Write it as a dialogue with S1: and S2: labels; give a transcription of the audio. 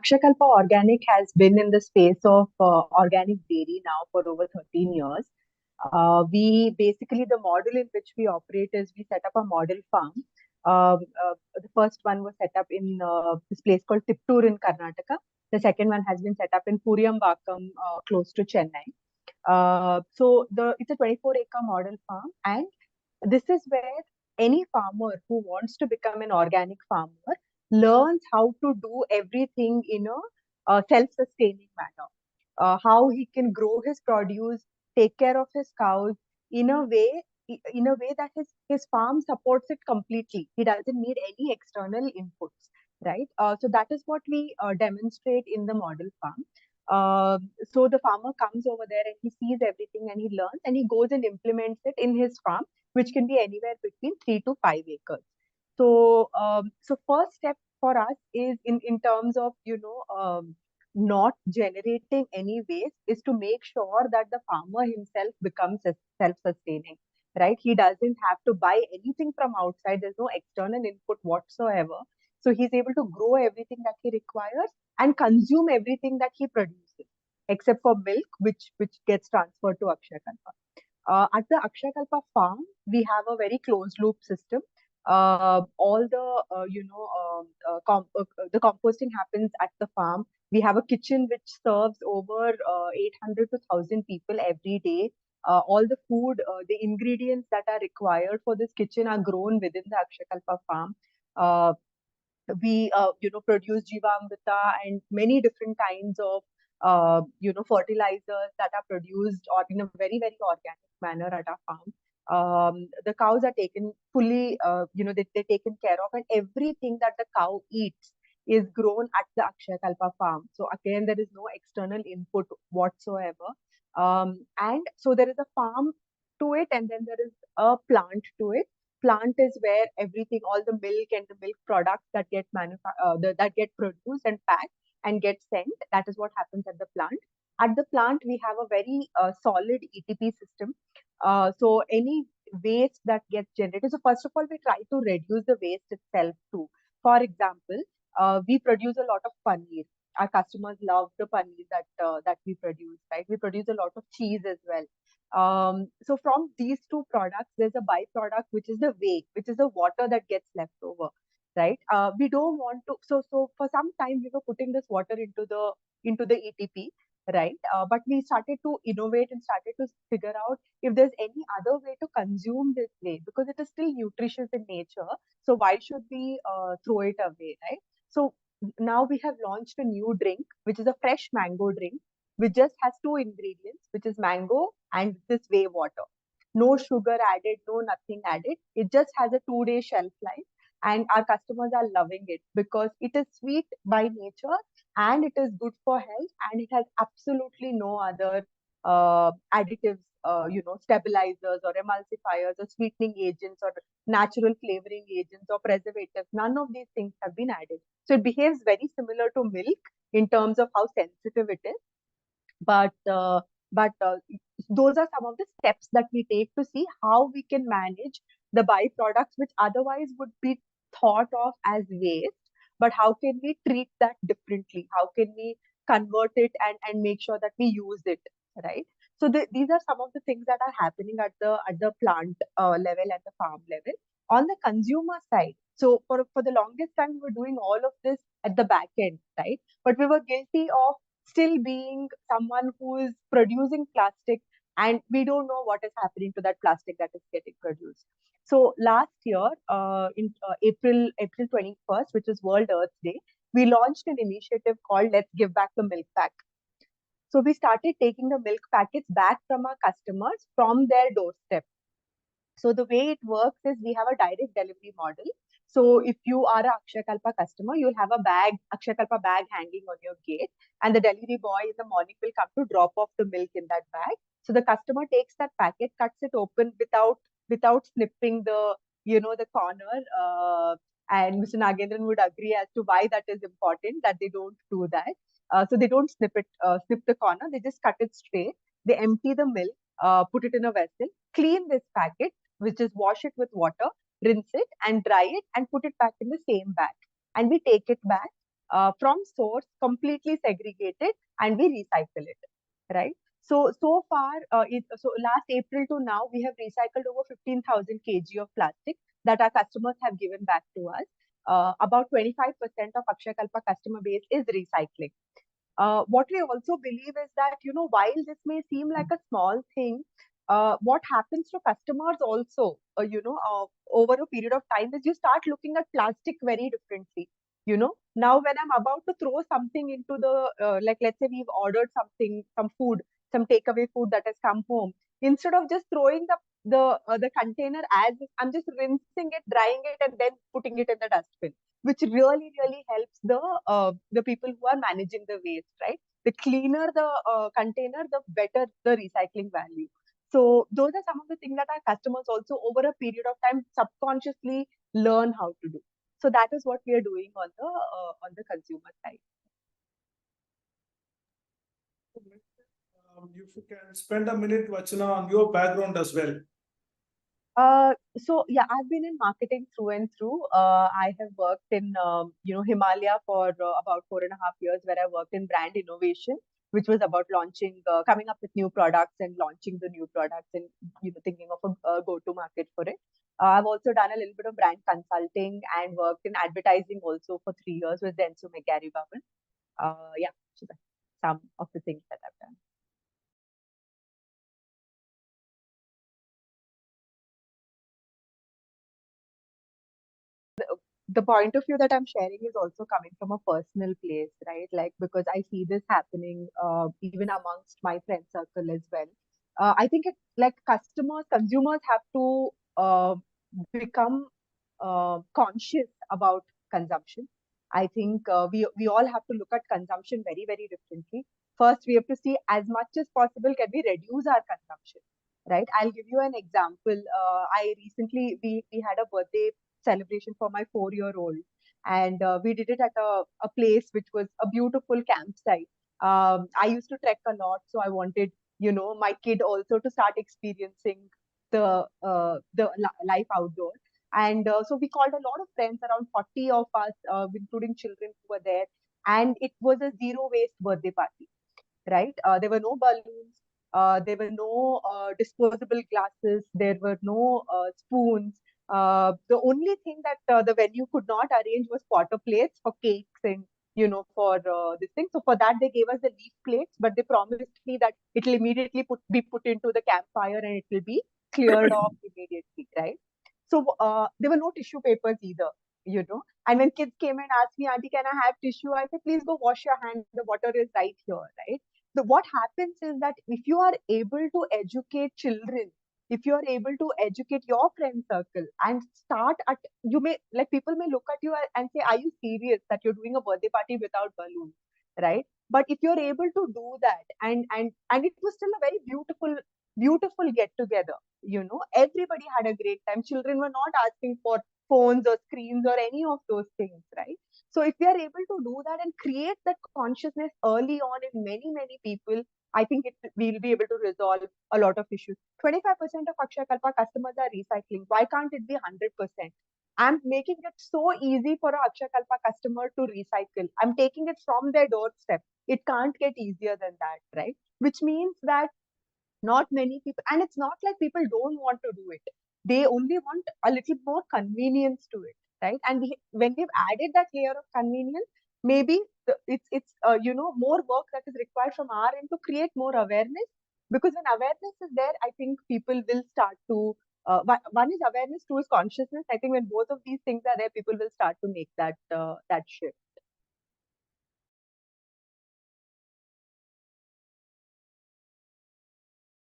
S1: Akshakalpa Organic has been in the space of organic dairy now for over 13 years. We basically, the model in which we operate is we set up a model farm. The first one was set up in this place called Tiptur in Karnataka. The second one has been set up in Puriyambakam, close to Chennai. It's a 24-acre model farm, and this is where any farmer who wants to become an organic farmer learns how to do everything in a self-sustaining manner. How he can grow his produce, take care of his cows in a way that his farm supports it completely. He doesn't need any external inputs, right? So that is what we demonstrate in the model farm. So the farmer comes over there and he sees everything and he learns and he goes and implements it in his farm, which can be anywhere between 3 to 5 acres. So first step for us is in terms of not generating any waste is to make sure that the farmer himself becomes self-sustaining, right? He doesn't have to buy anything from outside. There's no external input whatsoever. So he's able to grow everything that he requires and consume everything that he produces, except for milk, which gets transferred to Akshayakalpa. At the Akshayakalpa farm, we have a very closed loop system. All the the composting happens at the farm. We have a kitchen which serves over 800 to 1,000 people every day. All the food, the ingredients that are required for this kitchen are grown within the Akshakalpa farm. Uh, we produce Jivamrita and many different kinds of fertilizers that are produced or in a very organic manner at our farm. The cows are taken fully, they're taken care of, and everything that the cow eats is grown at the Akshayakalpa farm. So again, there is no external input whatsoever. And so there is a farm to it, and then there is a plant to it. Plant is where everything, all the milk and the milk products that get produced and packed and get sent. That is what happens at the plant. At the plant, we have a very solid ETP system. So any waste that gets generated. So first of all, we try to reduce the waste itself too. For example, we produce a lot of paneer. Our customers love the paneer that we produce, right? We produce a lot of cheese as well. So from these two products, there's a byproduct which is the whey, which is the water that gets left over, right? We don't want to. So for some time we were putting this water into the ETP, right? But we started to innovate and started to figure out if there's any other way to consume this whey because it is still nutritious in nature. So why should we throw it away, right? So now we have launched a new drink, which is a fresh mango drink which just has two ingredients, which is mango and this whey water. No sugar added, no nothing added. It just has a 2 day shelf life. And our customers are loving it because it is sweet by nature and it is good for health and it has absolutely no other additives, stabilizers or emulsifiers or sweetening agents or natural flavoring agents or preservatives. None of these things have been added. So it behaves very similar to milk in terms of how sensitive it is, but those are some of the steps that we take to see how we can manage the byproducts which otherwise would be thought of as waste, but how can we treat that differently? How can we convert it and make sure that we use it, right? So these are some of the things that are happening at the plant level, at the farm level. On the consumer side, so for the longest time we were doing all of this at the back end, right? But we were guilty of still being someone who is producing plastic and we don't know what is happening to that plastic that is getting produced. So last year, in April 21st, which is World Earth Day, we launched an initiative called Let's Give Back the Milk Pack. So we started taking the milk packets back from our customers from their doorstep. So the way it works is we have a direct delivery model. So if you are a Akshayakalpa customer, you'll have a bag, Akshayakalpa bag hanging on your gate, and the delivery boy in the morning will come to drop off the milk in that bag. So the customer takes that packet, cuts it open without snipping the corner. And Mr. Nagendran would agree as to why that is important that they don't do that. So they don't snip the corner. They just cut it straight. They empty the milk, put it in a vessel, clean this packet, which is wash it with water, rinse it and dry it and put it back in the same bag. And we take it back from source, completely segregated, and we recycle it, right? So far, so last April to now, we have recycled over 15,000 kg of plastic that our customers have given back to us. About 25% of Akshayakalpa customer base is recycling. What we also believe is that, while this may seem like a small thing, what happens to customers also, over a period of time is you start looking at plastic very differently. Now when I'm about to throw something into the, like, let's say we've ordered something, some food, some takeaway food that has come home, instead of just throwing the container as is, I'm just rinsing it, drying it, and then putting it in the dustbin, which really, really helps the people who are managing the waste, right? The cleaner the container, the better the recycling value. So those are some of the things that our customers also over a period of time subconsciously learn how to do. So that is what we are doing on the consumer side.
S2: If you can spend a minute, Vachana, on your background as well.
S1: So yeah, I've been in marketing through and through. I have worked in Himalaya for about 4.5 years, where I worked in brand innovation, which was about launching, coming up with new products and launching the new products, and thinking of a go-to market for it. I've also done a little bit of brand consulting and worked in advertising also for 3 years with Densu McGarry Bhavan. Yeah, so that's some of the things that I've done. The point of view that I'm sharing is also coming from a personal place, right? Like, because I see this happening even amongst my friend circle as well. I think it, like, consumers have to become conscious about consumption. I think we all have to look at consumption very, very differently. First, we have to see, as much as possible, can we reduce our consumption, right? I'll give you an example. I recently, we had a birthday celebration for my 4-year-old, and we did it at a place which was a beautiful campsite. I used to trek a lot, so I wanted, my kid also to start experiencing the life outdoor. And so we called a lot of friends, around 40 of us, including children who were there, and it was a zero waste birthday party, right? There were no balloons, there were no disposable glasses, there were no spoons. The only thing that the venue could not arrange was potter plates for cakes and, for this thing. So for that, they gave us the leaf plates, but they promised me that it will immediately be put into the campfire and it will be cleared off immediately, right? So there were no tissue papers either, And when kids came and asked me, Auntie, can I have tissue? I said, please go wash your hand. The water is right here, right? So what happens is that if you are able to educate children, if you are able to educate your friend circle and start at, you may, like, people may look at you and say, are you serious that you're doing a birthday party without balloons, right? But if you're able to do that, and it was still a very beautiful get together, everybody had a great time. Children were not asking for phones or screens or any of those things, right? So if we are able to do that and create that consciousness early on in many, many people, I think we'll be able to resolve a lot of issues. 25% of Akshayakalpa customers are recycling. Why can't it be 100%? I'm making it so easy for a Akshayakalpa customer to recycle. I'm taking it from their doorstep. It can't get easier than that, right? Which means that not many people, and it's not like people don't want to do it. They only want a little more convenience to it, right? And when we've added that layer of convenience, maybe it's more work that is required from our end to create more awareness. Because when awareness is there, I think people will start to. One is awareness, two is consciousness. I think when both of these things are there, people will start to make that shift.